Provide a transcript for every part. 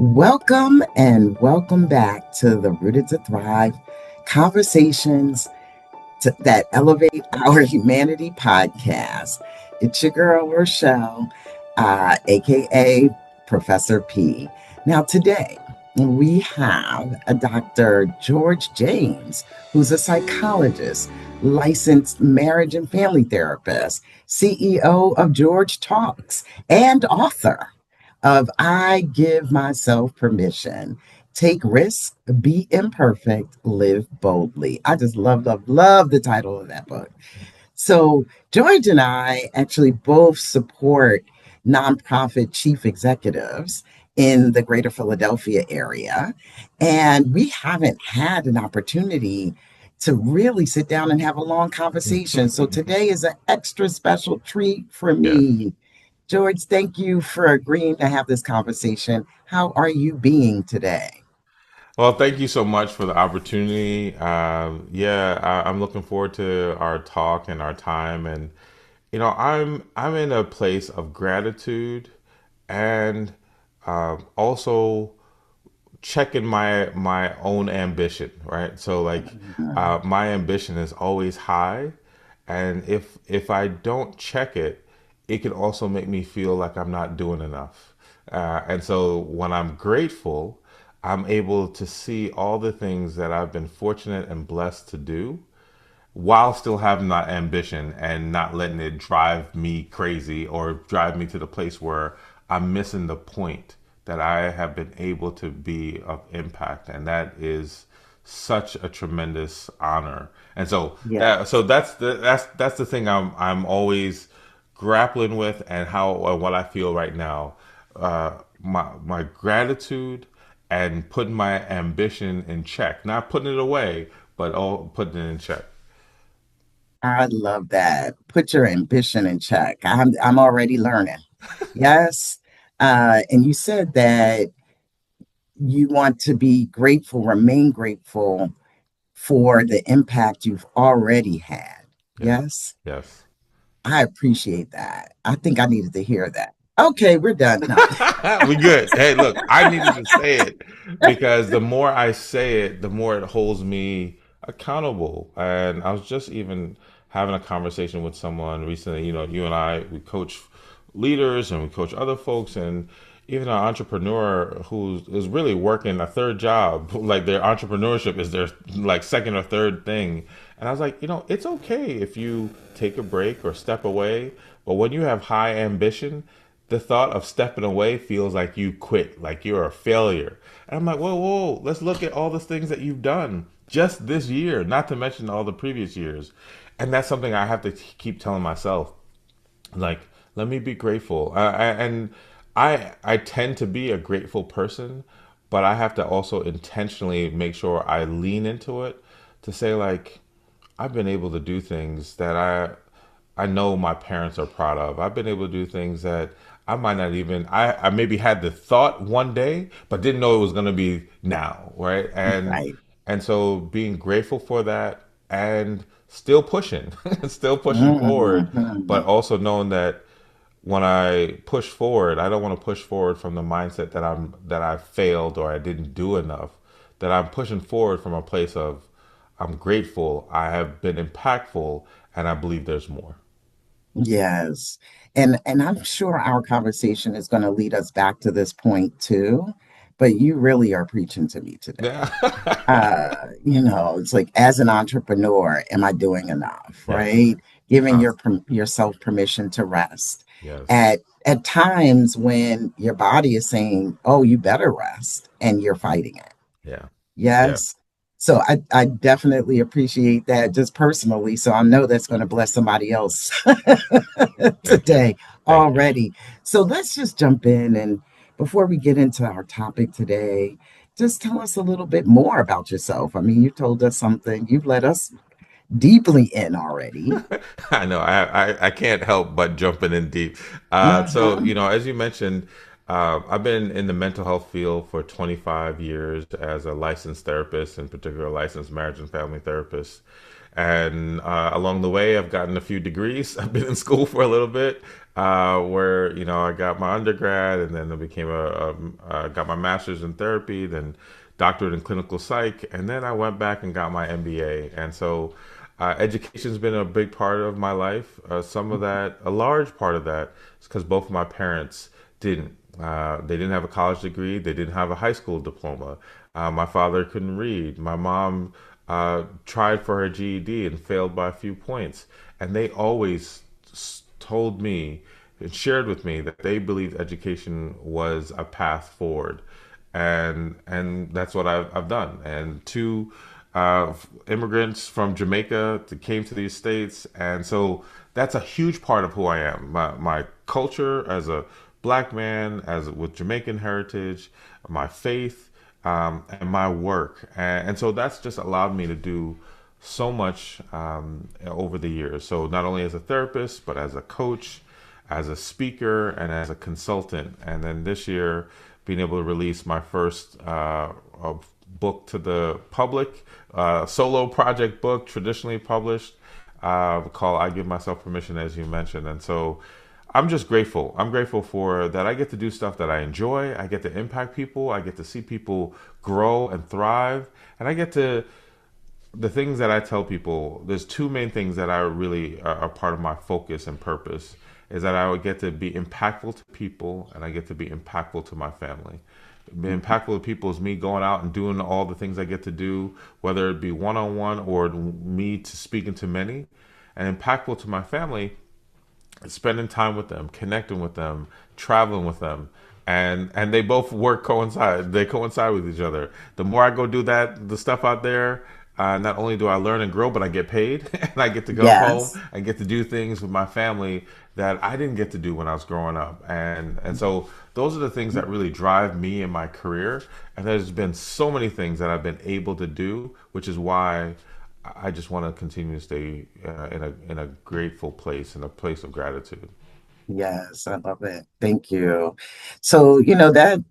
Welcome and welcome back to the Rooted to Thrive conversations that elevate our humanity podcast. It's your girl, Rochelle, aka Professor P. Now, today we have a Dr. George James, who's a psychologist, licensed marriage and family therapist, CEO of George Talks, and author of I Give Myself Permission. Take risks, be imperfect, live boldly. I just love the title of that book. So, George and I actually both support nonprofit chief executives in the greater Philadelphia area. And we haven't had an opportunity to really sit down and have a long conversation. So, today is an extra special treat for Yes. me. George, thank you for agreeing to have this conversation. How are you being today? Well, thank you so much for the opportunity. I'm looking forward to our talk and our time, and I'm in a place of gratitude and also checking my own ambition. Right, so like my ambition is always high, and if I don't check it, it can also make me feel like I'm not doing enough. And so when I'm grateful, I'm able to see all the things that I've been fortunate and blessed to do while still having that ambition and not letting it drive me crazy or drive me to the place where I'm missing the point that I have been able to be of impact. And that is such a tremendous honor. And so Yes. that's the thing I'm always grappling with, and how and what I feel right now. My gratitude and putting my ambition in check, not putting it away, but all putting it in check. I love that. Put your ambition in check. I'm already learning. Yes. And you said that you want to be grateful, remain grateful for the impact you've already had. Yes, Yes. yes. I appreciate that. I think I needed to hear that. Okay, we're done. No. We good. Hey, look, I needed to say it because the more I say it, the more it holds me accountable. And I was just even having a conversation with someone recently. You and I, we coach leaders and we coach other folks, and even an entrepreneur who is really working a third job, like their entrepreneurship is their like second or third thing. And I was like, it's okay if you take a break or step away, but when you have high ambition, the thought of stepping away feels like you quit, like you're a failure. And I'm like, whoa, whoa, let's look at all the things that you've done just this year, not to mention all the previous years. And that's something I have to keep telling myself. Like, let me be grateful. I tend to be a grateful person, but I have to also intentionally make sure I lean into it to say, like, I've been able to do things that I know my parents are proud of. I've been able to do things that I might not even I maybe had the thought one day, but didn't know it was gonna be now, right? Right. And so being grateful for that and still pushing, still pushing forward, but Mhm. also knowing that when I push forward, I don't want to push forward from the mindset that I failed or I didn't do enough. That I'm pushing forward from a place of I'm grateful, I have been impactful, and I believe there's more. Yes. And I'm sure our conversation is going to lead us back to this point too, but you really are preaching to me today. Yeah. It's like as an entrepreneur, am I doing enough, Yes. right? Giving Constantly. yourself permission to rest Yes. at times when your body is saying, "Oh, you better rest," and you're fighting it. Yeah. Yeah. Yes. So I definitely appreciate that just personally. So I know that's going to bless somebody else Thank you. today Thank you. already. So let's just jump in. And before we get into our topic today, just tell us a little bit more about yourself. I mean, you told us something, you've let us deeply in already. I know. I can't help but jumping in deep. So, Uh-huh. as you mentioned, I've been in the mental health field for 25 years as a licensed therapist, in particular, licensed marriage and family therapist. And along the way, I've gotten a few degrees. I've been in school for a little bit, where I got my undergrad, and then I became got my master's in therapy, then doctorate in clinical psych, and then I went back and got my MBA. And so, education's been a big part of my life. Some of that, a large part of that, is because both of my parents didn't. They didn't have a college degree. They didn't have a high school diploma. My father couldn't read. My mom tried for her GED and failed by a few points. And they always told me and shared with me that they believed education was a path forward, and that's what I've done. And two immigrants from Jamaica that came to these states, and so that's a huge part of who I am. My culture as a black man, as with Jamaican heritage, my faith, and my work, and so that's just allowed me to do so much over the years. So not only as a therapist, but as a coach, as a speaker, and as a consultant. And then this year, being able to release my first book to the public, solo project book, traditionally published, called "I Give Myself Permission," as you mentioned. And so I'm just grateful. I'm grateful for that. I get to do stuff that I enjoy. I get to impact people. I get to see people grow and thrive. And I get to, the things that I tell people, there's two main things that I really are part of my focus and purpose, is that I would get to be impactful to people, and I get to be impactful to my family. Being impactful to people is me going out and doing all the things I get to do, whether it be one-on-one or me to speaking to many. And impactful to my family, spending time with them, connecting with them, traveling with them, and they both work coincide. They coincide with each other. The more I go do that, the stuff out there, not only do I learn and grow, but I get paid, and I get to come home Yes. and get to do things with my family that I didn't get to do when I was growing up. And so those are the things that really drive me in my career. And there's been so many things that I've been able to do, which is why I just want to continue to stay in a grateful place, in a place of gratitude. Yes, I love it. Thank you. So, that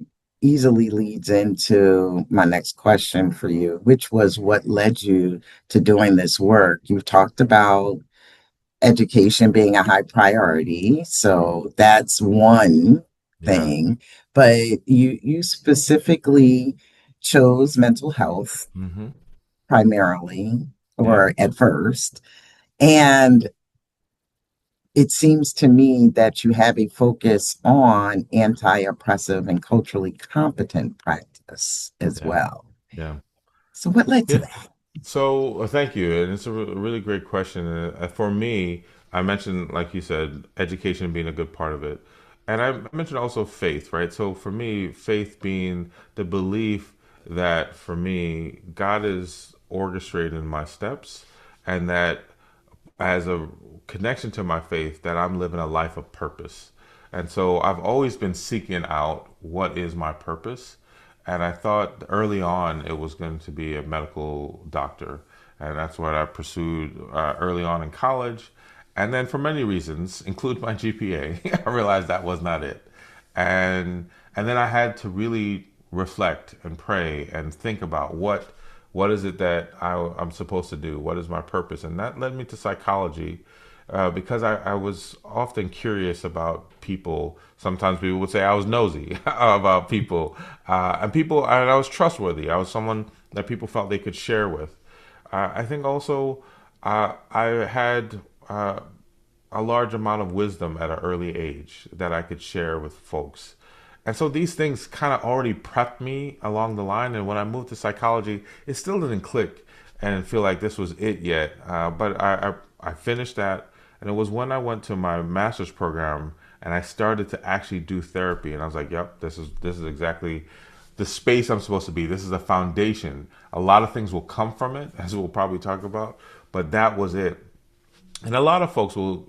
easily leads into my next question for you, which was what led you to doing this work? You've talked about education being a high priority, so that's one Yeah. thing, but you specifically chose mental health Hmm. primarily Yeah. or at first. And it seems to me that you have a focus on anti-oppressive and culturally competent practice as Yeah. well. Yeah. So, what led to Yeah. that? So thank you, and it's a really great question. For me, I mentioned, like you said, education being a good part of it, and I mentioned also faith, right? So for me, faith being the belief that for me, God is orchestrating my steps, and that as a connection to my faith, that I'm living a life of purpose. And so I've always been seeking out what is my purpose. And I thought early on it was going to be a medical doctor. And that's what I pursued early on in college. And then for many reasons, include my GPA, I realized that was not it. And then I had to really reflect and pray and think about what is it that I'm supposed to do? What is my purpose? And that led me to psychology, because I was often curious about people. Sometimes people would say I was nosy about people, and I was trustworthy. I was someone that people felt they could share with. I think also I had a large amount of wisdom at an early age that I could share with folks. And so these things kind of already prepped me along the line. And when I moved to psychology, it still didn't click and feel like this was it yet. But I finished that. And it was when I went to my master's program and I started to actually do therapy. And I was like, yep, this is exactly the space I'm supposed to be. This is a foundation. A lot of things will come from it, as we'll probably talk about. But that was it. And a lot of folks will,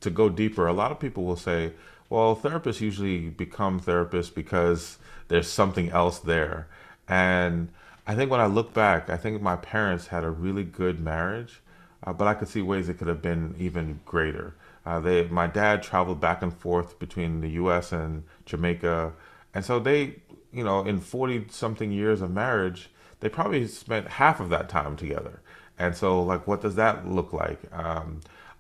to go deeper, a lot of people will say, well, therapists usually become therapists because there's something else there. And I think when I look back, I think my parents had a really good marriage, but I could see ways it could have been even greater. My dad traveled back and forth between the U.S. and Jamaica, and so they, in 40 something years of marriage, they probably spent half of that time together. And so, like, what does that look like?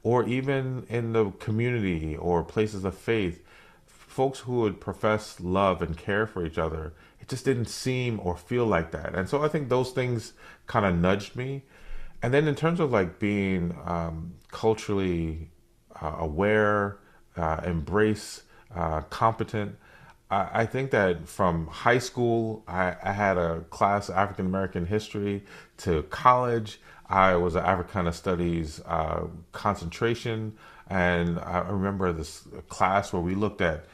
Or even in the community or places of faith, folks who would profess love and care for each other, it just didn't seem or feel like that. And so I think those things kind of nudged me. And then in terms of like being culturally aware, embrace, competent, I think that from high school, I had a class African American history to college. I was an Africana Studies concentration, and I remember this class where we looked at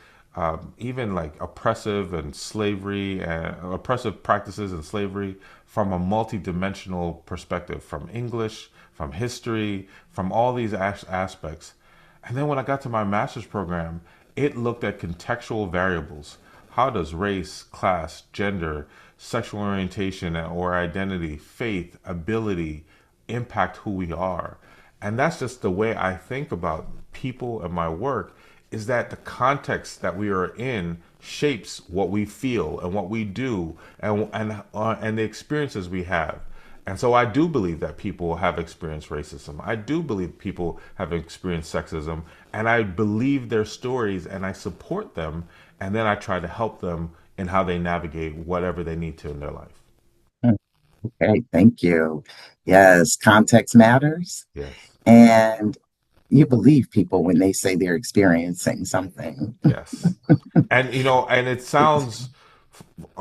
even like oppressive and slavery and oppressive practices and slavery from a multidimensional perspective, from English, from history, from all these aspects. And then when I got to my master's program, it looked at contextual variables. How does race, class, gender, sexual orientation or identity, faith, ability impact who we are? And that's just the way I think about people and my work, is that the context that we are in shapes what we feel and what we do and the experiences we have. And so I do believe that people have experienced racism. I do believe people have experienced sexism. And I believe their stories and I support them. And then I try to help them in how they navigate whatever they need to in their life. Okay, thank you. Yes, context matters. Yes. And you believe people when they say they're experiencing something. Yes. And, and it sounds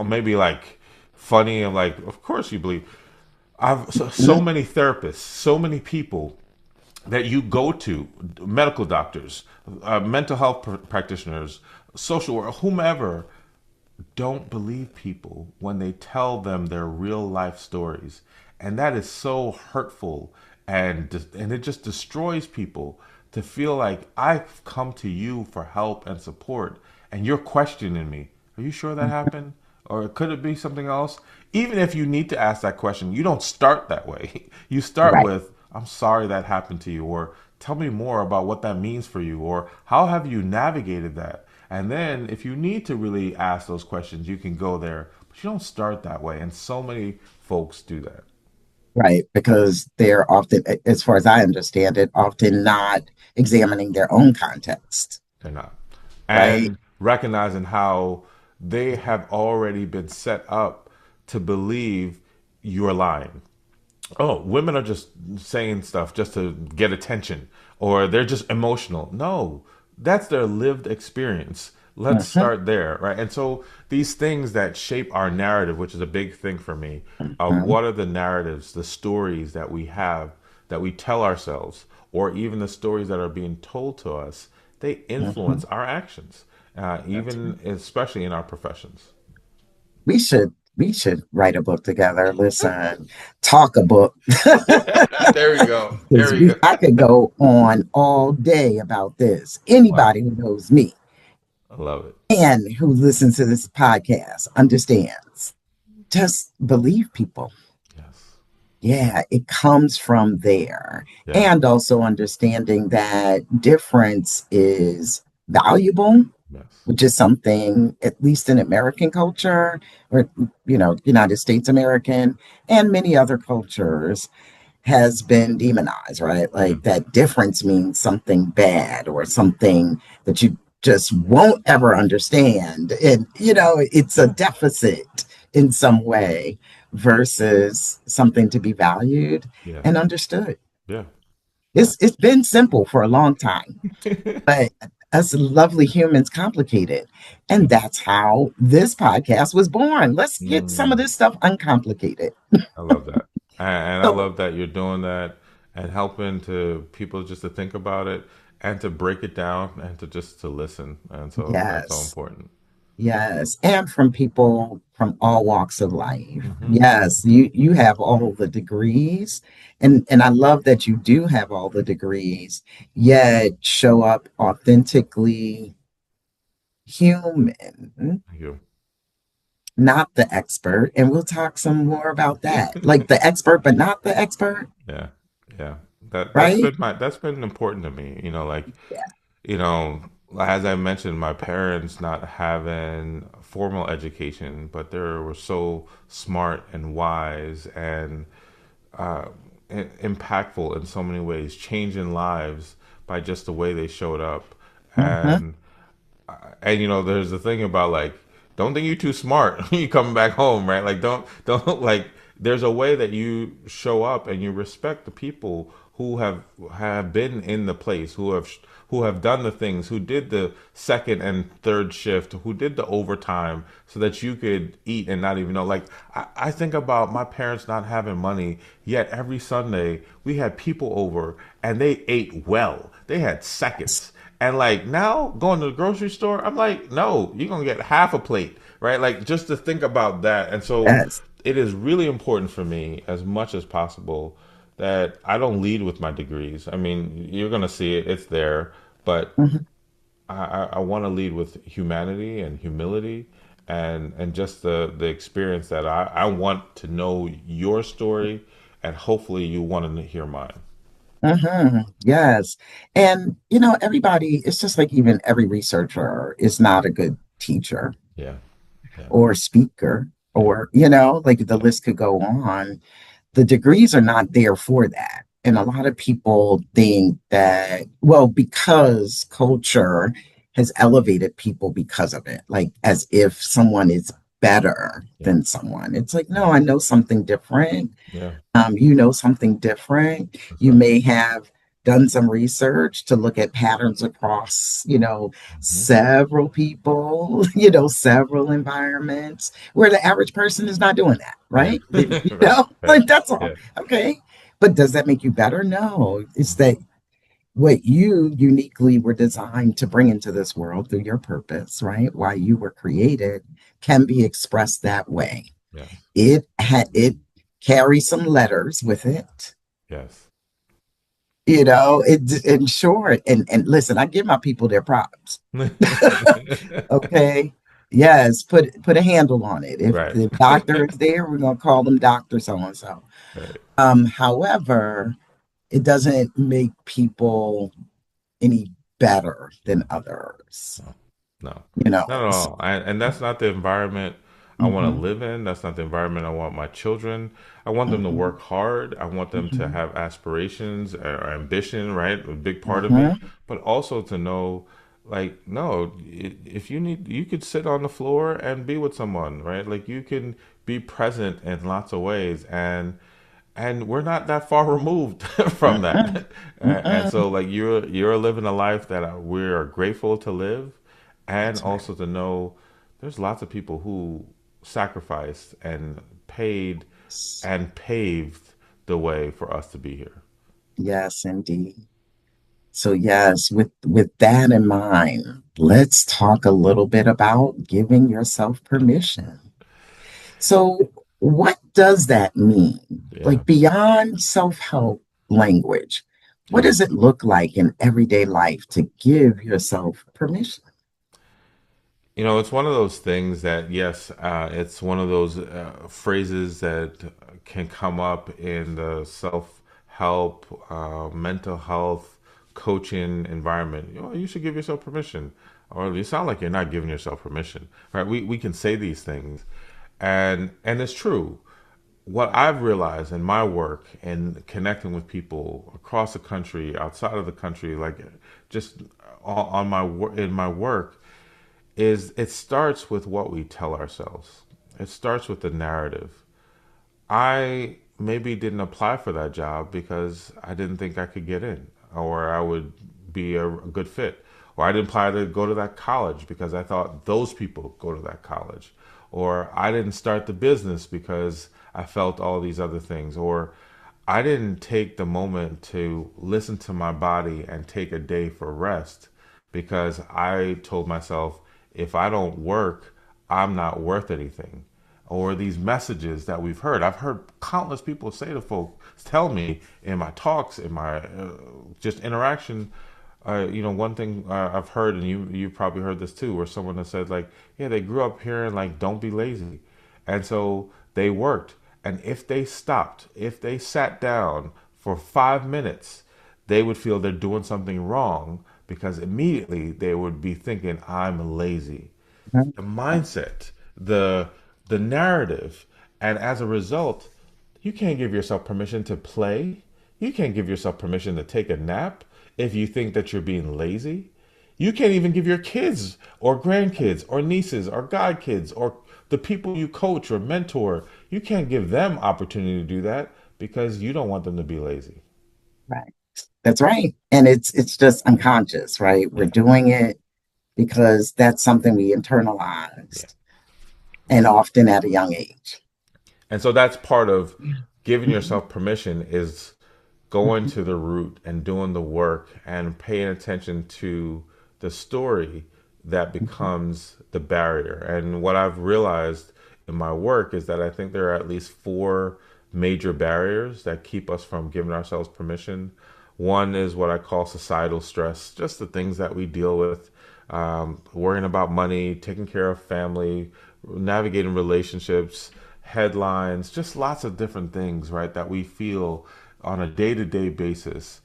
maybe like funny and like, of course you believe. So Mhm. many therapists, so many people that you go to, medical doctors, mental health practitioners, social work, whomever, don't believe people when they tell them their real life stories. And that is so hurtful, and it just destroys people to feel like I've come to you for help and support and you're questioning me. Are you sure that happened? Or could it be something else? Even if you need to ask that question, you don't start that way. You start Right, with, I'm sorry that happened to you, or tell me more about what that means for you, or how have you navigated that? And then if you need to really ask those questions, you can go there. But you don't start that way. And so many folks do that. right. Because they're often, as far as I understand it, often not examining their own context, They're not. right? And recognizing how they have already been set up to believe you're lying. Oh, women are just saying stuff just to get attention, or they're just emotional. No, that's their lived experience. Let's Hmm. start there, right? And so these things that shape our narrative, which is a big thing for me, of Hmm. what are the narratives, the stories that we have, that we tell ourselves, or even the stories that are being told to us, they Hmm. influence our actions, That's even especially in our professions. we should write a book together. Listen, talk a book. There we go. There Because we go. I could go on all day about this. Wow. Anybody who knows me I love it. and who listens to this podcast understands. Just believe people. Yes. Yeah, it comes from there. Yeah. And also understanding that difference is valuable, Yes. which is something, at least in American culture, or, United States American, and many other cultures, has been demonized, right? Yeah. Like that difference means something bad or something that you just won't ever understand. And, it's a Yeah. deficit in some way versus something to be valued and Yes. understood. Yeah. Yeah. It's been simple for a long time, but us lovely humans complicate it. And Yeah. that's how this podcast was born. Let's get some of Mm, this stuff uncomplicated. I love that. And I So, love that you're doing that and helping to people just to think about it and to break it down and to just to listen. And so that's so yes. important. Yes, and from people from all walks of life. Hmm. Yes, you have all the degrees, and I love that you do have all the degrees, yet show up authentically human, Thank you. not the expert. And we'll talk some more about that. Like the expert, but not the expert, Yeah. Yeah. That's right? been that's been important to me. Like, Yeah. you know, as I mentioned, my parents not having formal education, but they were so smart and wise and uh, impactful in so many ways, changing lives by just the way they showed up. Mm-hmm. And you know, there's the thing about like, don't think you're too smart when you coming back home, right? Like, don't like. There's a way that you show up and you respect the people who have been in the place, who have done the things, who did the second and third shift, who did the overtime, so that you could eat and not even know. Like, I think about my parents not having money, yet every Sunday we had people over and they ate well. They had seconds. And like now going to the grocery store, I'm like, no, you're gonna get half a plate, right? Like just to think about that. And so Yes. it is really important for me as much as possible that I don't lead with my degrees. I mean, you're gonna see it, it's there, but Mm-hmm. I want to lead with humanity and humility and just the experience that I want to know your story and hopefully you want to hear mine. Mm-hmm. Yes. And, you know, everybody, it's just like even every researcher is not a good teacher Yeah, yeah, or speaker, yeah, or, you know, like the yeah, list could go on. The degrees are not there for that. And a lot of people think that, well, because culture has elevated people because of it, like as if someone is better yeah, than someone. It's like, no, I know something different. yeah. You know something different. That's You right. may have done some research to look at patterns across, you know, Hmm. several people, you know, several environments where the average person is not doing that, Yeah. right? They, you Right. know, Right. like that's all. Yeah. Okay. But does that make you better? No. It's Hmm. that what you uniquely were designed to bring into this world through your purpose, right? Why you were created can be expressed that way. Yes. It carries some letters with it, Yes. you know, it in short. And listen, I give my people their props. Okay. Yes, put a handle on it. If Right. the doctor is there, we're gonna call them Doctor So and so. Right. However, it doesn't make people any better than others, No. No. you know. Not at So, all. And that's not the environment I want to mhm, live in. That's not the environment I want my children. I want them to mhm, work hard. I want them to mhm, have aspirations or ambition, right? A big part of me. mhm. But also to know, like, no, if you need, you could sit on the floor and be with someone, right? Like, you can be present in lots of ways. And we're not that far removed from Mm-mm, that. And mm-mm. so like you're living a life that we are grateful to live, and That's right. also to know there's lots of people who sacrificed and paid and paved the way for us to be here. Yes, indeed. So yes, with that in mind, let's talk a little bit about giving yourself permission. So what does that mean? Yeah, Like beyond self-help language, what yeah. does it look like in everyday life to give yourself permission? You know, it's one of those things that, yes, it's one of those phrases that can come up in the self help, mental health, coaching environment. You know, you should give yourself permission. Or you sound like you're not giving yourself permission, right? We can say these things, and it's true. What I've realized in my work and connecting with people across the country, outside of the country, like just on my in my work, is it starts with what we tell ourselves. It starts with the narrative. I maybe didn't apply for that job because I didn't think I could get in or I would be a good fit. Or I didn't apply to go to that college because I thought those people go to that college. Or I didn't start the business because I felt all these other things. Or I didn't take the moment to listen to my body and take a day for rest because I told myself if I don't work, I'm not worth anything. Or these messages that we've heard. I've heard countless people say to folks, tell me in my talks, in my just interaction. You know, one thing I've heard, and you probably heard this too, where someone has said like, yeah, they grew up hearing like, don't be lazy, and so they worked. And if they stopped, if they sat down for 5 minutes, they would feel they're doing something wrong because immediately they would be thinking, I'm lazy. The mindset, the narrative, and as a result, You can't give yourself permission to play. You can't give yourself permission to take a nap if you think that you're being lazy. You can't even give your kids or grandkids or nieces or godkids or the people you coach or mentor, you can't give them opportunity to do that because you don't want them to be lazy. Right. That's right. And it's just unconscious, right? We're Yeah. doing it because that's something we Yeah. internalized and often at a young age. And so that's part of Yeah. giving Mhm. yourself permission is going Mhm. to the root and doing the work and paying attention to the story that Mhm. becomes the barrier. And what I've realized in my work is that I think there are at least four major barriers that keep us from giving ourselves permission. One is what I call societal stress, just the things that we deal with, worrying about money, taking care of family, navigating relationships, headlines, just lots of different things, right, that we feel on a day to day basis.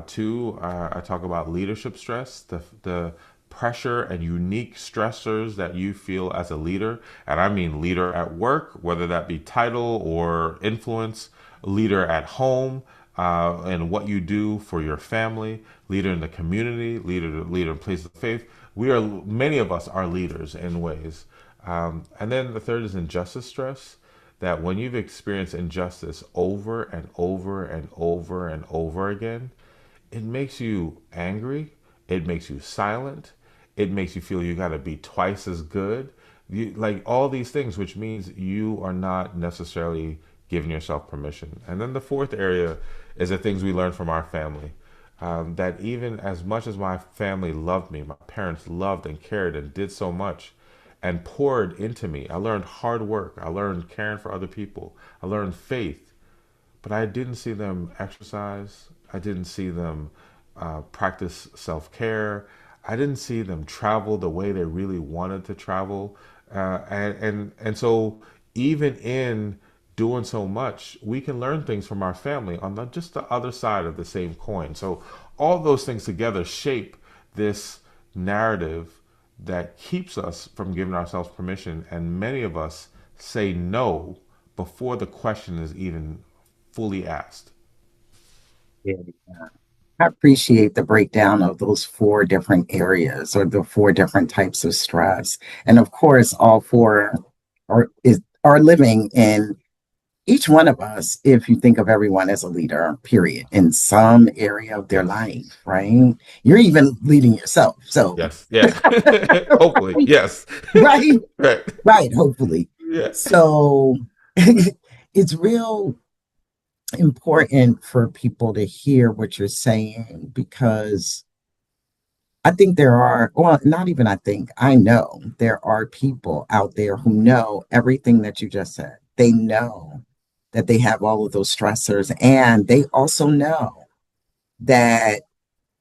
Two, I talk about leadership stress, the pressure and unique stressors that you feel as a leader. And I mean leader at work, whether that be title or influence, leader at home, and what you do for your family, leader in the community, leader in places of faith. We are many of us are leaders in ways. And then the third is injustice stress. That when you've experienced injustice over and over and over and over again, it makes you angry. It makes you silent. It makes you feel you got to be twice as good. Like all these things, which means you are not necessarily giving yourself permission. And then the fourth area is the things we learn from our family. That even as much as my family loved me, my parents loved and cared and did so much and poured into me. I learned hard work. I learned caring for other people. I learned faith, but I didn't see them exercise. I didn't see them practice self care. I didn't see them travel the way they really wanted to travel, and so even in doing so much, we can learn things from our family on just the other side of the same coin. So all those things together shape this narrative that keeps us from giving ourselves permission, and many of us say no before the question is even fully asked. Yeah. I appreciate the breakdown of those four different areas or the four different types of stress. And of course, all four are living in each one of us, if you think of everyone as a leader, period, in some area of their Yes. life, right? You're even leading yourself. So, Yes. Yeah. Hopefully. Yes. right, Right. right, hopefully. Yeah. So, it's real important for people to hear what you're saying because I think there are, well, not even I think, I know there are people out there who know everything that you just said. They know that they have all of those stressors, and they also know that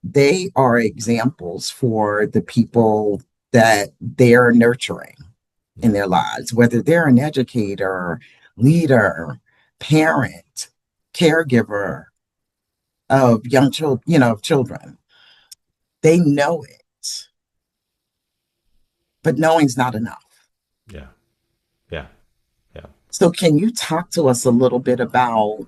they are examples for the people that they're nurturing in Yeah. their lives, whether they're an educator, leader, parent, caregiver of young children, children. They know it, but knowing's not enough. Yeah. Yeah. Yeah. So, can you talk to us a little bit about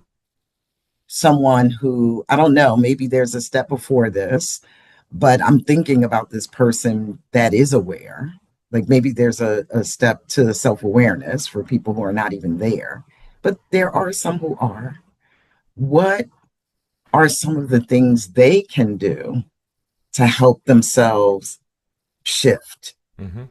someone who, I don't know, maybe there's a step before this, but I'm thinking about this person that is aware. Like maybe there's a step to self awareness for people who are not even there, but there are some who are. What are some of the things they can do to help themselves shift, Mm-hmm.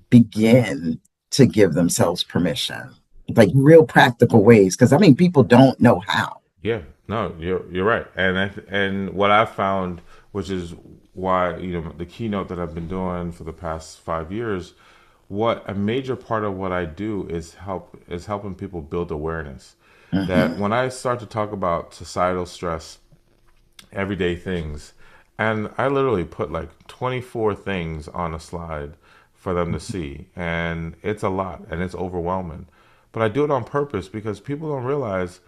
begin to give themselves permission? Like real practical ways, because I mean, people don't know how. Yeah, no, you're right, and what I've found, which is why the keynote that I've been doing for the past 5 years, what a major part of what I do is helping people build awareness. That Mm-hmm. when I start to talk about societal stress, everyday things, and I literally put like 24 things on a slide for them to see, and it's a lot and it's overwhelming, but I do it on purpose because people don't realize.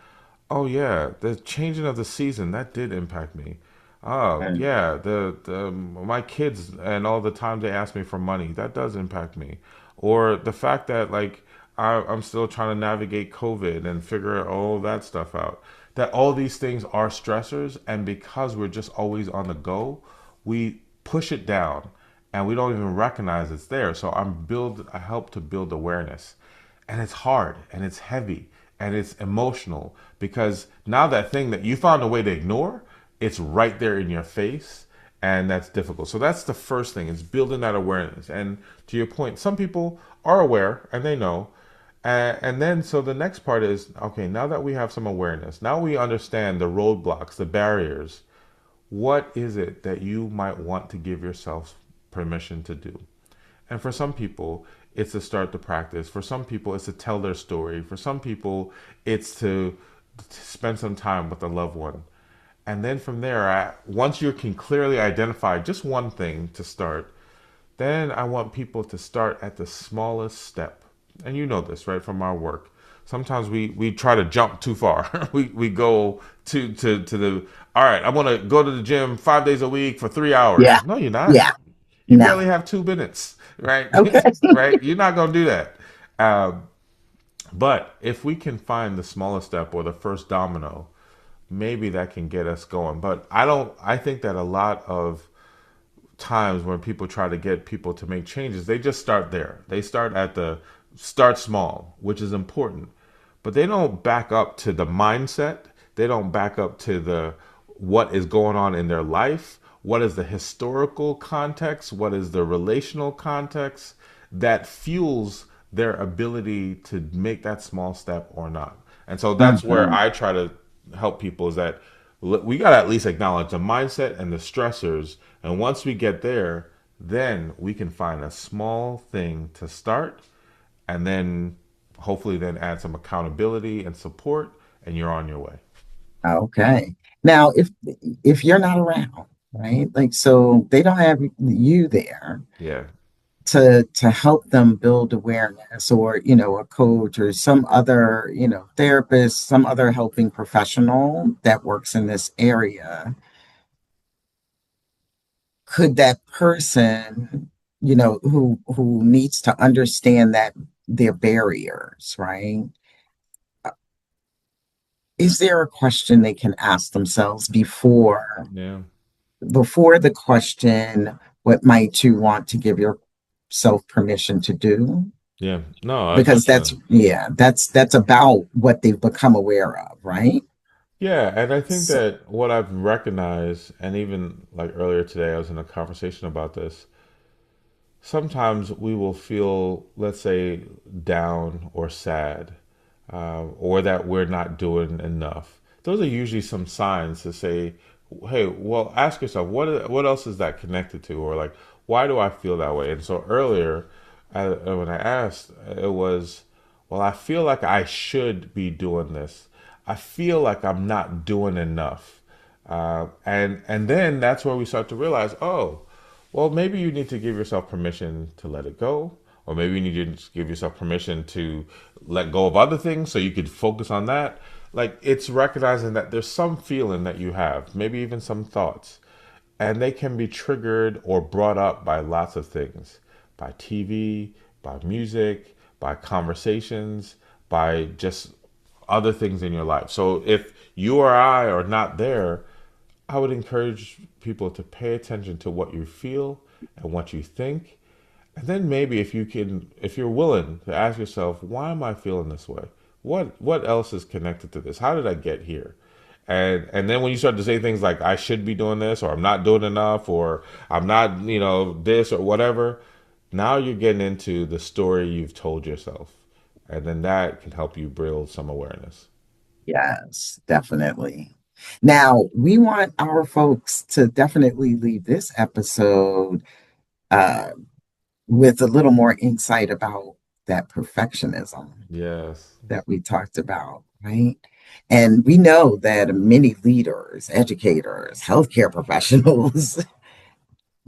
Oh yeah, the changing of the season that did impact me. Oh yeah, the my kids and all the time they ask me for money that does impact me, or the fact that like I'm still trying to navigate COVID and figure all that stuff out. That all these things are stressors, and because we're just always on the go, we push it down and we don't even recognize it's there. So I help to build awareness. And it's hard and it's heavy and it's emotional because now that thing that you found a way to ignore, it's right there in your face, and that's difficult. So that's the first thing, is building that awareness. And to your point, some people are aware and they know. And then, so the next part is, okay, now that we have some awareness, now we understand the roadblocks, the barriers, what is it that you might want to give yourself permission to do? And for some people, it's to start the practice. For some people, it's to tell their story. For some people, it's to spend some time with a loved one. And then from there, once you can clearly identify just one thing to start, then I want people to start at the smallest step. And you know this, right, from our work. Sometimes we try to jump too far. we go to the, all right, I want to go to the gym 5 days a week for 3 hours. Yeah. No, you're not. Yeah. You No. barely have 2 minutes, right? Okay. Right? You're not going to do that. Um, but if we can find the smallest step or the first domino, maybe that can get us going. But I think that a lot of times when people try to get people to make changes, they just start there. They start at the start small, which is important, but they don't back up to the mindset. They don't back up to the what is going on in their life. What is the historical context? What is the relational context that fuels their ability to make that small step or not? And so that's where Mhm. I try to help people, is that we got to at least acknowledge the mindset and the stressors. And once we get there, then we can find a small thing to start, and then hopefully then add some accountability and support, and you're on your way. Okay. Now, if you're not around, right? Like, so they don't have you there Yeah. to help them build awareness, or, a coach or some other, therapist, some other helping professional that works in this area. Could that person, who needs to understand that their barriers, right? Is there a question they can ask themselves Yeah. before the question, what might you want to give yourself permission to do? Yeah. No, Because that's that's, a yeah, that's about what they've become aware of, right? yeah, and I think So, that what I've recognized, and even like earlier today, I was in a conversation about this. Sometimes we will feel, let's say, down or sad, or that we're not doing enough. Those are usually some signs to say, hey, well, ask yourself, what else is that connected to? Or like, why do I feel that way? And so earlier, when I asked, it was, well, I feel like I should be doing this. I feel like I'm not doing enough. And then that's where we start to realize, oh, well, maybe you need to give yourself permission to let it go, or maybe you need to give yourself permission to let go of other things so you could focus on that. Like, it's recognizing that there's some feeling that you have, maybe even some thoughts, and they can be triggered or brought up by lots of things, by TV, by music, by conversations, by just other things in your life. So if you or I are not there, I would encourage people to pay attention to what you feel and what you think. And then maybe if you're willing to ask yourself, why am I feeling this way? What else is connected to this? How did I get here? And then when you start to say things like, I should be doing this, or I'm not doing enough, or I'm not, this or whatever, now you're getting into the story you've told yourself. And then that can help you build some awareness. yes, definitely. Now, we want our folks to definitely leave this episode uh, with a little more insight about that perfectionism Yes. that we talked about, right? And we know that many leaders, educators, healthcare professionals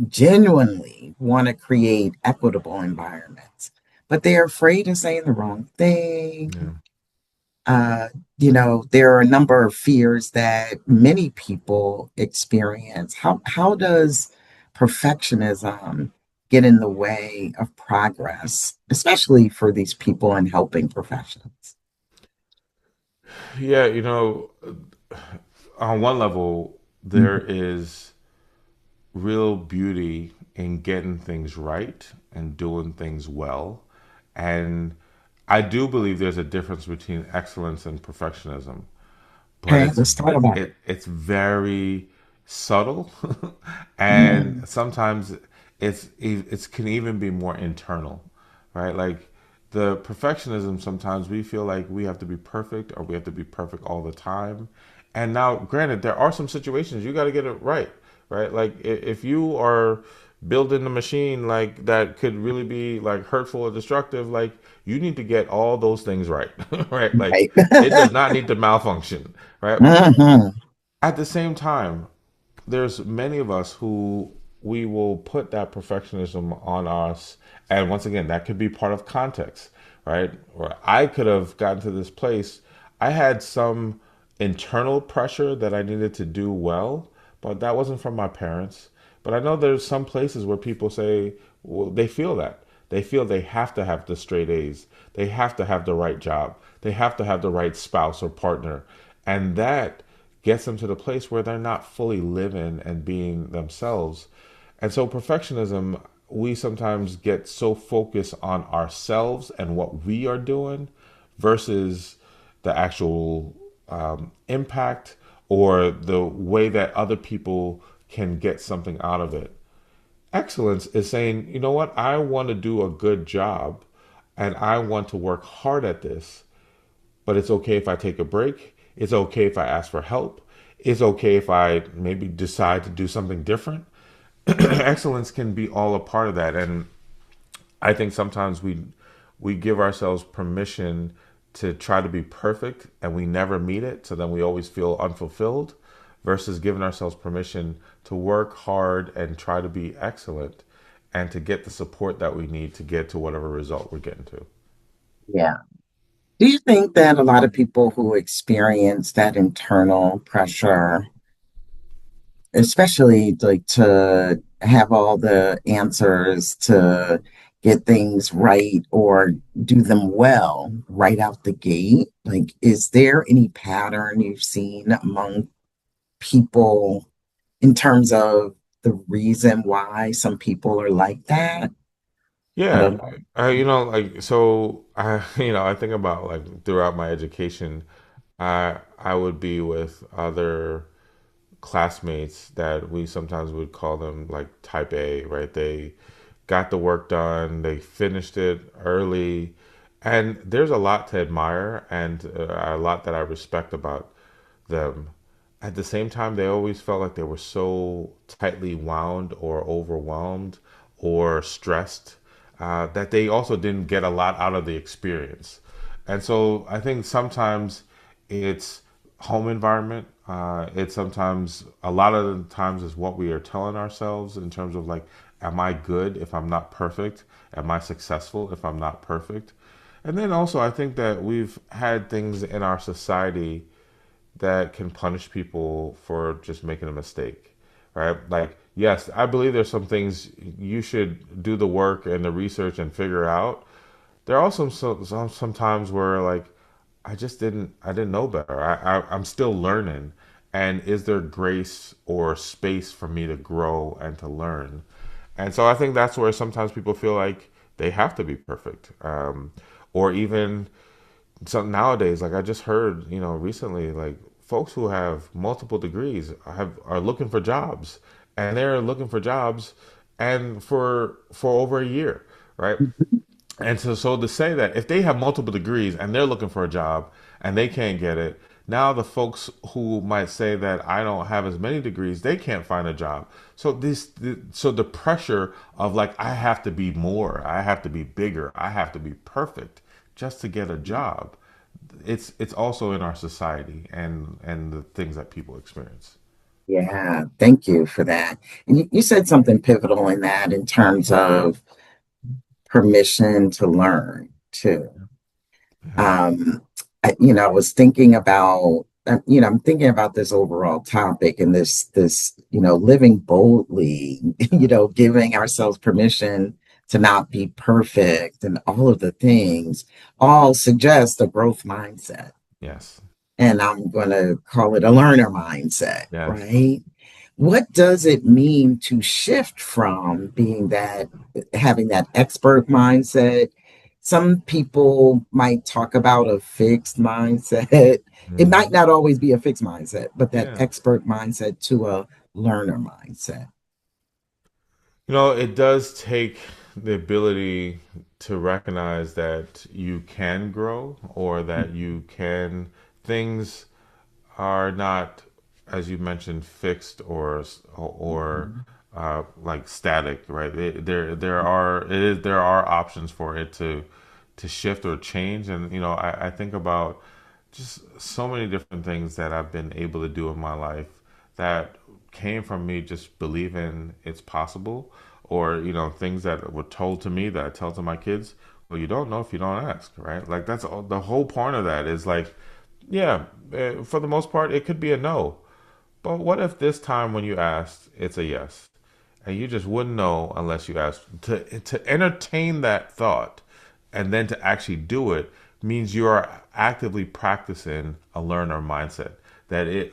genuinely want to create equitable environments, but they're afraid of saying the wrong Yeah. thing. Uh, there are a number of fears that many people experience. How does perfectionism get in the way of progress, especially for these people in helping professions? Yeah, on one level, there Mhm. is real beauty in getting things right and doing things well. And I do believe there's a difference between excellence and perfectionism, but Okay, let's talk about it. it's very subtle, and Mm. sometimes it can even be more internal, right? Like the perfectionism, sometimes we feel like we have to be perfect or we have to be perfect all the time. And now, granted, there are some situations you got to get it right, right? Like if you are building a machine like that could really be like hurtful or destructive, like you need to get all those things right, right? Like Right. it does not need to malfunction, right? Mhm. At the same time, there's many of us who we will put that perfectionism on us, and once again that could be part of context, right? Or I could have gotten to this place, I had some internal pressure that I needed to do well, but that wasn't from my parents. But I know there's some places where people say, well, they feel that they feel they have to have the straight A's, they have to have the right job, they have to have the right spouse or partner, and that gets them to the place where they're not fully living and being themselves. And so, perfectionism, we sometimes get so focused on ourselves and what we are doing versus the actual impact or the way that other people can get something out of it. Excellence is saying, you know what, I want to do a good job and I want to work hard at this, but it's okay if I take a break. It's okay if I ask for help. It's okay if I maybe decide to do something different. Excellence can be all a part of that. And I think sometimes we give ourselves permission to try to be perfect and we never meet it. So then we always feel unfulfilled versus giving ourselves permission to work hard and try to be excellent and to get the support that we need to get to whatever result we're getting to. Yeah. Do you think that a lot of people who experience that internal pressure, especially like to have all the answers to get things right or do them well right out the gate, like is there any pattern you've seen among people in terms of the reason why some people are like that? I Yeah, don't know. like so I I think about like throughout my education, I would be with other classmates that we sometimes would call them like type A, right? They got the work done, they finished it early, and there's a lot to admire and a lot that I respect about them. At the same time, they always felt like they were so tightly wound or overwhelmed or stressed that they also didn't get a lot out of the experience. And so I think sometimes it's home environment. It's sometimes a lot of the times is what we are telling ourselves in terms of like, am I good if I'm not perfect? Am I successful if I'm not perfect? And then also, I think that we've had things in our society that can punish people for just making a mistake, right? Like, yes, I believe there's some things you should do the work and the research and figure out. There are also some times where like I didn't know better. I'm still learning, and is there grace or space for me to grow and to learn? And so I think that's where sometimes people feel like they have to be perfect, or even so nowadays, like I just heard, recently, like folks who have multiple degrees are looking for jobs, and they're looking for jobs, and for over a year, right? And so to say that if they have multiple degrees and they're looking for a job and they can't get it, now the folks who might say that I don't have as many degrees, they can't find a job. So the pressure of like I have to be more, I have to be bigger, I have to be perfect just to get a job. It's also in our society and the things that people experience. Yeah, thank you for that. And you said something pivotal in that in terms of permission to learn too. Yeah. Um, I was thinking about I'm thinking about this overall topic and living boldly, giving ourselves permission to not be perfect and all of the things all suggest a growth mindset. Yes. And I'm going to call it a learner mindset, Yes. right? What does it mean to shift from having that expert mindset? Some people might talk about a fixed mindset. It might Hmm. not always be a fixed mindset, but that Yeah. expert mindset to a learner mindset. It does take the ability to recognize that you can grow or that you can, things are not, as you mentioned, fixed or Mhm. like static, right? There are options for it to shift or change, and I think about just so many different things that I've been able to do in my life that came from me just believing it's possible, or things that were told to me that I tell to my kids. Well, you don't know if you don't ask, right? Like that's the whole point of that is like, yeah, for the most part, it could be a no. But what if this time when you asked, it's a yes? And you just wouldn't know unless you asked. To entertain that thought and then to actually do it means you are actively practicing a learner mindset.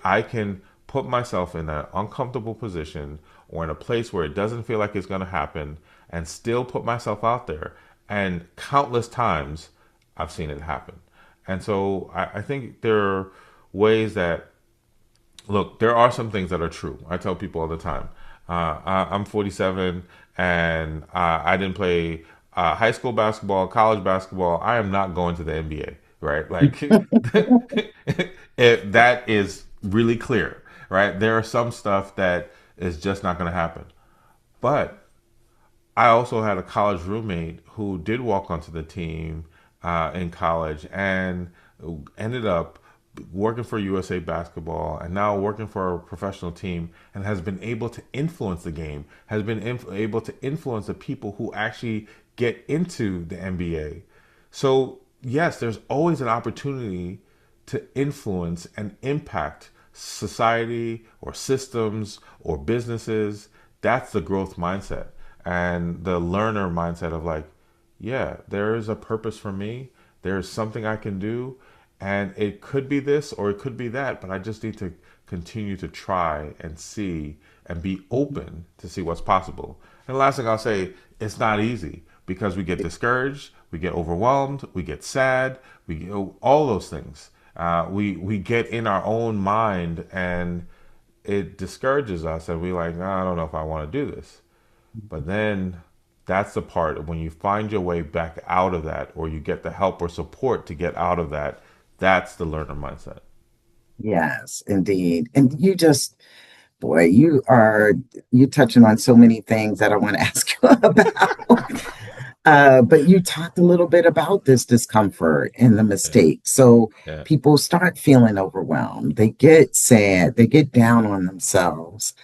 I can put myself in an uncomfortable position or in a place where it doesn't feel like it's going to happen and still put myself out there. And countless times I've seen it happen. And so I think there are ways that, look, there are some things that are true. I tell people all the time. I'm 47 and I didn't play high school basketball, college basketball. I am not going to the NBA, right? Like, that is really clear, right? There are some stuff that is just not going to happen. But I also had a college roommate who did walk onto the team in college and ended up working for USA Basketball and now working for a professional team and has been able to influence the game, has been able to influence the people who actually get into the NBA. So, yes, there's always an opportunity to influence and impact society or systems or businesses. That's the growth mindset and the learner mindset of like, yeah, there is a purpose for me. There's something I can do. And it could be this or it could be that, but I just need to continue to try and see and be open to see what's possible. And the last thing I'll say, it's not easy because we get discouraged, we get overwhelmed, we get sad, we get all those things. We get in our own mind and it discourages us, and we like, "Nah, I don't know if I want to do this." But then that's the part of when you find your way back out of that, or you get the help or support to get out of that. That's the learner mindset. Yes, indeed. And boy, you touching on so many things that I want to ask you about. But you talked a little bit about this discomfort and the Yeah, mistake. So yeah, people start feeling overwhelmed. They get sad. They get down on themselves.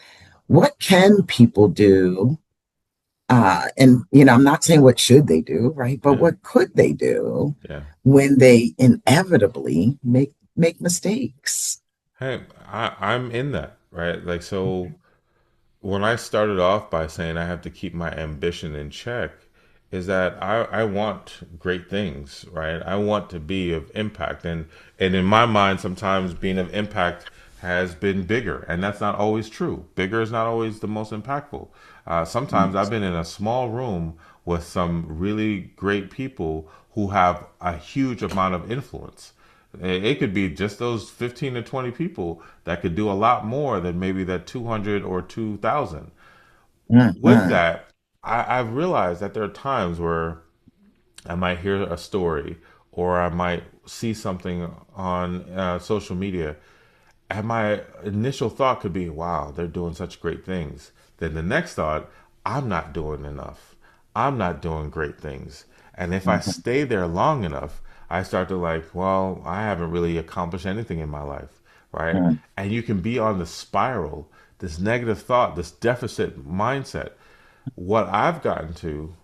What can people do? I'm not saying what should they do, right? But yeah, what could they do yeah. when they inevitably make mistakes? Hey, I'm in that, right? Like, so when I started off by saying I have to keep my ambition in check, is that I want great things, right? I want to be of impact. And in my mind, sometimes being of impact has been bigger. And that's not always true. Bigger is not always the most impactful. Sometimes I've been in a small room with some really great people who have a huge amount of influence. It could be just those 15 to 20 people that could do a lot more than maybe that 200 or 2,000. With Mhm. that, I've realized that there are times where I might hear a story or I might see something on social media, and my initial thought could be, wow, they're doing such great things. Then the next thought, I'm not doing enough. I'm not doing great things. And if I Mhm. stay there long enough, I start to like, well, I haven't really accomplished anything in my life, right? Mhm. And you can be on the spiral, this negative thought, this deficit mindset. What I've gotten to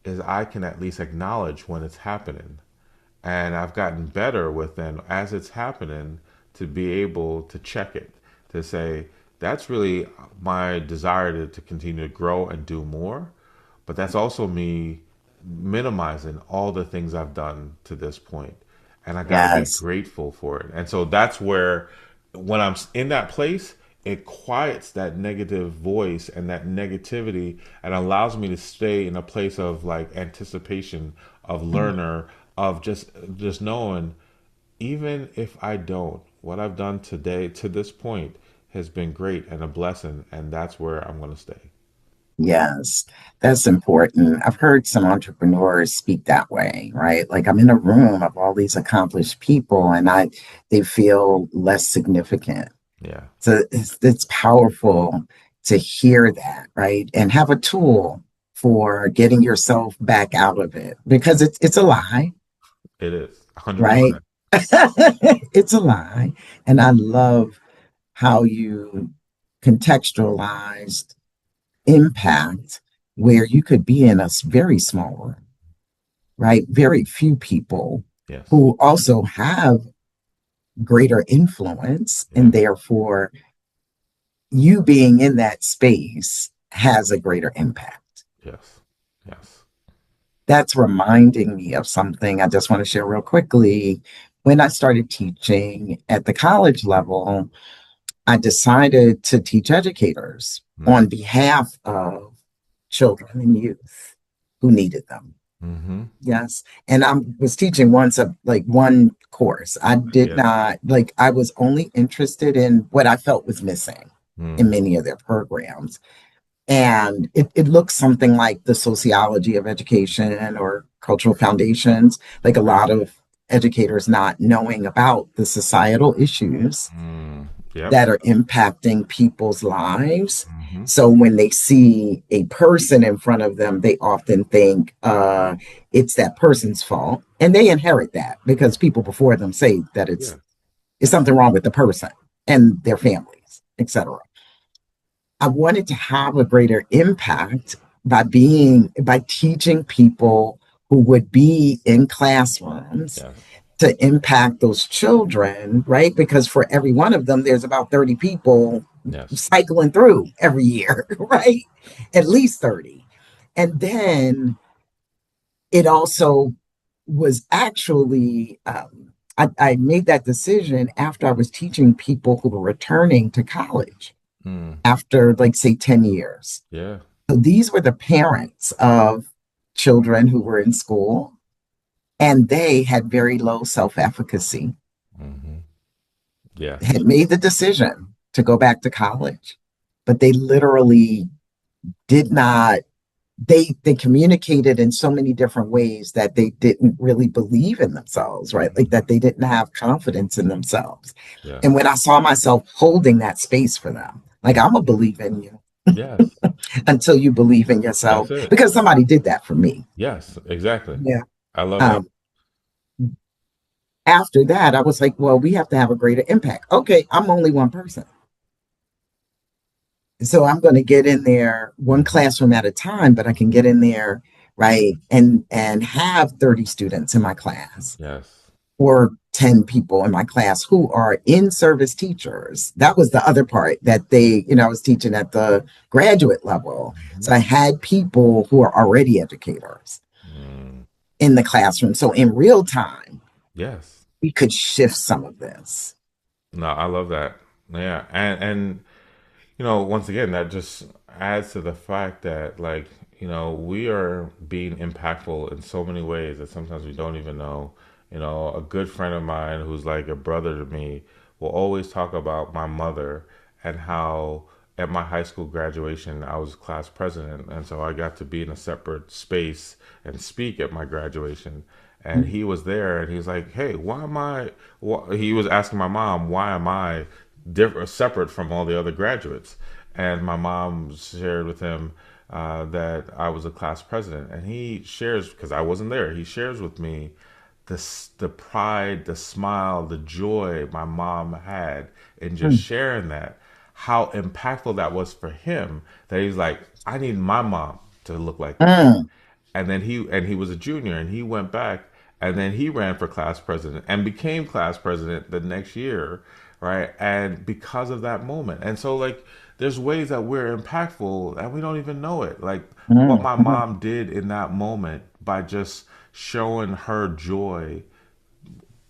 is I can at least acknowledge when it's happening. And I've gotten better with then as it's happening to be able to check it, to say, that's really my desire to continue to grow and do more. But that's also me minimizing all the things I've done to this point. And I got to be Yes. grateful for it. And so that's where, when I'm in that place, it quiets that negative voice and that negativity and allows me to stay in a place of like anticipation, of learner, of just knowing, even if I don't, what I've done today to this point has been great and a blessing, and that's where I'm going to stay. Yes, that's important. I've heard some entrepreneurs speak that way, right? Like I'm in a room of all these accomplished people and they feel less significant. Yeah. So it's powerful to hear that, right? And have a tool for getting yourself back out of it because it's a lie, It is right? 100%. It's a lie. And I love how you contextualized impact where you could be in a very small room, right? Very few people Yes. who also have greater influence, and Yeah. therefore you being in that space has a greater impact. Yes. Yes. That's reminding me of something I just want to share real quickly. When I started teaching at the college level, I decided to teach educators Mm. on behalf of children and youth who needed them. Mm-hmm. Yes. And I was teaching once of like one course. I did Yes. not like I was only interested in what I felt was missing in Mm. many of their programs. And it looks something like the sociology of education or cultural foundations, like a Okay. lot of educators not knowing about the societal issues Mm. Yep. that are impacting people's lives. Mm-hmm. So when they see a person in front of them, they often think it's that person's fault. And they inherit that because people before them say that Yeah. it's something wrong with the person and their families, etc. I wanted to have a greater impact by teaching people who would be in classrooms Yes. to impact those children, right? Because for every one of them, there's about 30 people Yes. cycling through every year, right? At least 30. And then it also was actually, I made that decision after I was teaching people who were returning to college Mm. after, like, say, 10 years. Yeah. So these were the parents of children who were in school, and they had very low self efficacy, Mm-hmm. Yes. had made the decision to go back to college, but they literally did not. They communicated in so many different ways that they didn't really believe in themselves, right? Like Mm-hmm. that they didn't have confidence in themselves. And Yes. when I saw myself holding that space for them, like Mm. I'm gonna believe in you Yes. until you believe in yourself, That's it. because somebody did that for me. Yes. Exactly. Yeah. I love that. Um, After that, I was like, well, we have to have a greater impact. Okay, I'm only one person. So I'm going to get in there one Mm-hmm. classroom at a time, but I can get in there, right, and have 30 students in my class Yes. or 10 people in my class who are in service teachers. That was the other part that I was teaching at the graduate level. Mm-hmm. So I had people who are already educators Mm. in the classroom. So in real time, Yes. we could shift some of this. No, I love that. Yeah. And once again, that just adds to the fact that, like, we are being impactful in so many ways that sometimes we don't even know. A good friend of mine who's like a brother to me will always talk about my mother and how at my high school graduation, I was class president. And so I got to be in a separate space and speak at my graduation. And he was there and he's like, hey, why am I? He was asking my mom, why am I different, separate from all the other graduates? And my mom shared with him that I was a class president, and he shares, because I wasn't there. He shares with me the pride, the smile, the joy my mom had in just Mm, sharing that. How impactful that was for him. That he's like, I need my mom to look like that. mm, And then he was a junior, and he went back And then he ran for class president and became class president the next year, right? And because of that moment. And so, like, there's ways that we're impactful and we don't even know it. Like, what my Mm-hmm. mom did in that moment by just showing her joy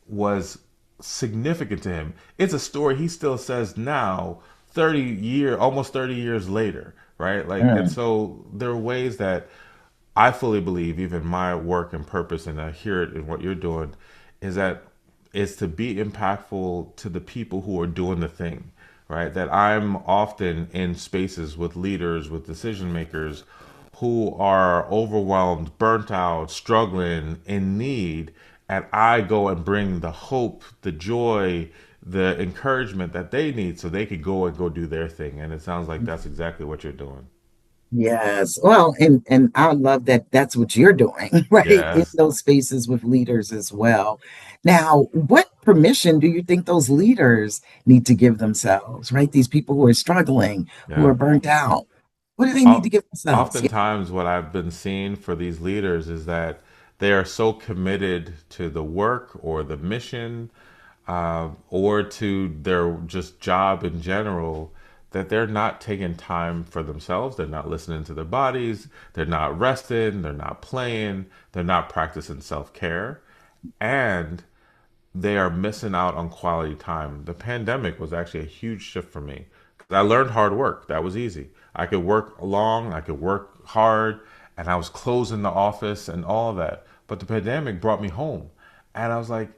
was significant to him. It's a story he still says now, almost 30 years later, right? Like, and Mm. so there are ways that I fully believe, even my work and purpose, and I hear it in what you're doing, is that is to be impactful to the people who are doing the thing, right? That I'm often in spaces with leaders, with decision makers who are overwhelmed, burnt out, struggling, in need, and I go and bring the hope, the joy, the encouragement that they need so they could go and go do their thing. And it sounds like that's exactly what you're doing. Yes. Well, and I love that that's what you're doing, right? In Yes. those spaces with leaders as well. Now, what permission do you think those leaders need to give themselves, right? These people who are struggling, who are Yeah. burnt out. What do they need to O- give themselves? Yeah. Oftentimes, what I've been seeing for these leaders is that they are so committed to the work or the mission or to their just job in general that they're not taking time for themselves. They're not listening to their bodies. They're not resting. They're not playing. They're not practicing self care. And they are missing out on quality time. The pandemic was actually a huge shift for me. I learned hard work. That was easy. I could work long, I could work hard, and I was closing the office and all of that. But the pandemic brought me home. And I was like,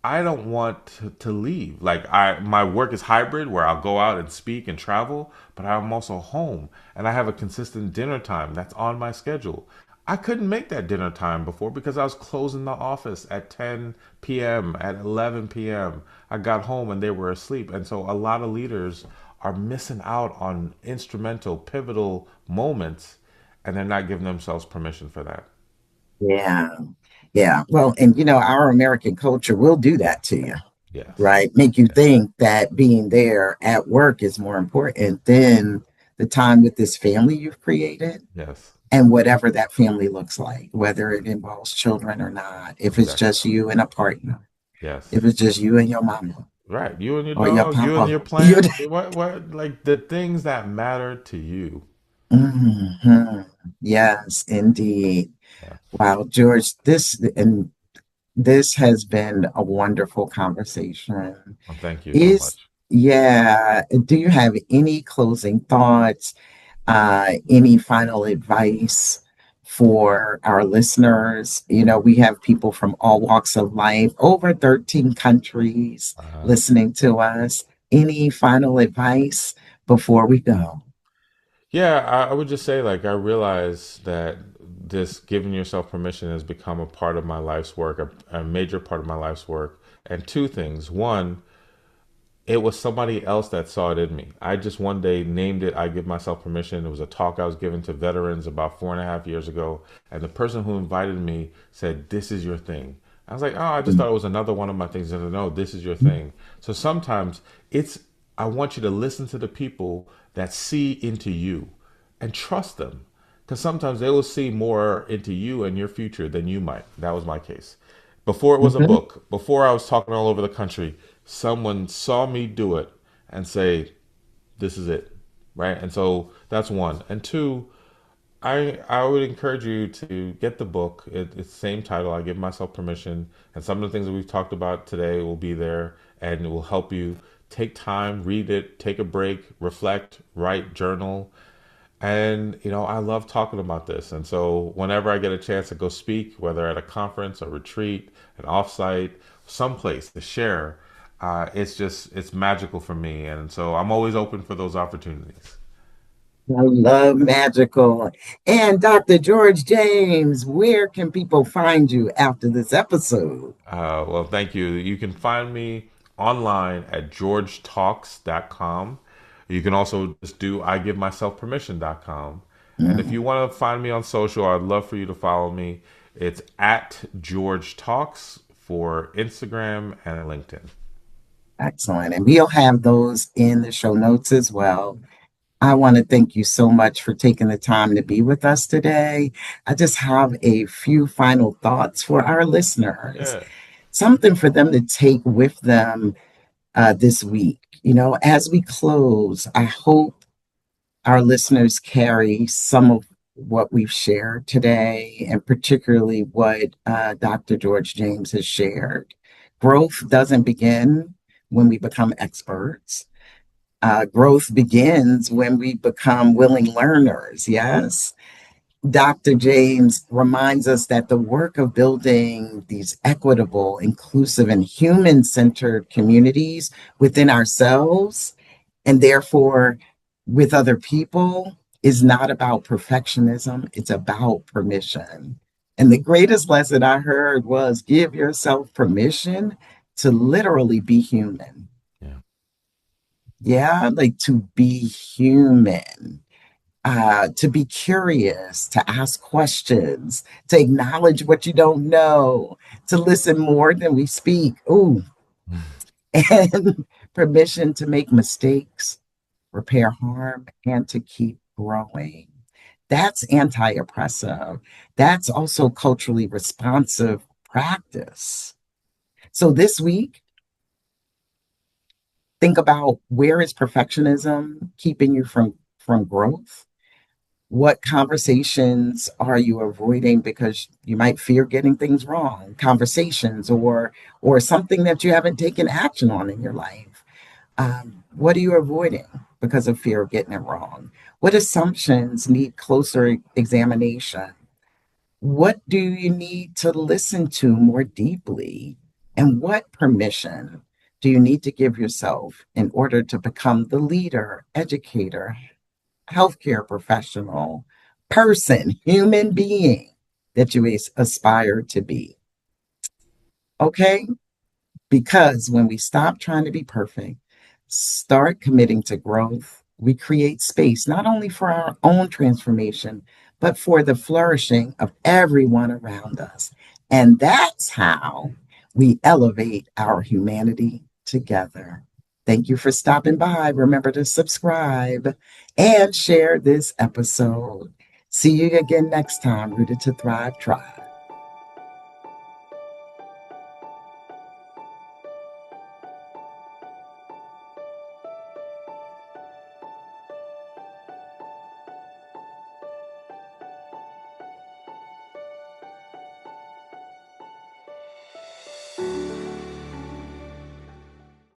I don't want to leave. Like my work is hybrid where I'll go out and speak and travel, but I'm also home and I have a consistent dinner time that's on my schedule. I couldn't make that dinner time before because I was closing the office at 10 p.m., at 11 p.m. I got home and they were asleep. And so a lot of leaders are missing out on instrumental, pivotal moments and they're not giving themselves permission for that. Yeah. Yeah. Well, and our American culture will do that to you, Yes. right? Make you Yes. think that being there at work is more important than the time with this family you've created Yes. and whatever that family looks like, whether it involves children or not, if it's Exactly. just you and a partner, Yes. if it's just you and your mama Right. You and your or your dog, you and papa. your You, plant, what, like the things that matter to you. Mhm. Yes, indeed. Yeah. Wow, George, this has been a wonderful conversation. Well, thank you so Is much. Yeah, do you have any closing thoughts, any final advice for our listeners? We have people from all walks of life, over 13 countries Uh, listening to us. Any final advice before we go? yeah, I would just say, like, I realize that this giving yourself permission has become a part of my life's work, a major part of my life's work. And two things. One, it was somebody else that saw it in me. I just one day named it. I give myself permission. It was a talk I was giving to veterans about 4.5 years ago, and the person who invited me said, "This is your thing." I was like, "Oh, I just thought it was another one of my things." And no, this is your thing. So sometimes it's I want you to listen to the people that see into you and trust them, because sometimes they will see more into you and your future than you might. That was my case. Before it was a Mhm. book, before I was talking all over the country, someone saw me do it and say, "This is it," right? And so that's one. And two, I would encourage you to get the book. It's the same title. I give myself permission, and some of the things that we've talked about today will be there, and it will help you take time, read it, take a break, reflect, write, journal, and I love talking about this. And so whenever I get a chance to go speak, whether at a conference, a retreat, an offsite, someplace to share, it's magical for me. And so I'm always open for those opportunities. I love magical. And Dr. George James, where can people find you after this episode? Well, thank you. You can find me online at georgetalks.com. You can also just do igivemyselfpermission.com. And if Mm, you want to find me on social, I'd love for you to follow me. It's at George Talks for Instagram and LinkedIn. excellent. And we'll have those in the show notes as well. I want to thank you so much for taking the time to be with us today. I just have a few final thoughts for our listeners, Yeah. something for them to take with them this week. As we close, I hope our listeners carry some of what we've shared today, and particularly what Dr. George James has shared. Growth doesn't begin when we become experts. Growth begins when we become willing learners. Yes. Dr. James reminds us that the work of building these equitable, inclusive, and human centered communities within ourselves and therefore with other people is not about perfectionism, it's about permission. And the greatest lesson I heard was give yourself permission to literally be human. Yeah. Yeah, like to be human, to be curious, to ask questions, to acknowledge what you don't know, to listen more than we speak. Ooh, and permission to make mistakes, repair harm, and to keep growing. That's anti oppressive. That's also culturally responsive practice. So this week, think about where is perfectionism keeping you from growth? What conversations are you avoiding because you might fear getting things wrong? Conversations or something that you haven't taken action on in your life. What are you avoiding because of fear of getting it wrong? What assumptions need closer examination? What do you need to listen to more deeply? And what permission do you need to give yourself in order to become the leader, educator, healthcare professional, person, human being that you aspire to be? Okay? Because when we stop trying to be perfect, start committing to growth, we create space not only for our own transformation, but for the flourishing of everyone around us. And that's how we elevate our humanity together. Thank you for stopping by. Remember to subscribe and share this episode. See you again next time, Rooted to Thrive Tribe.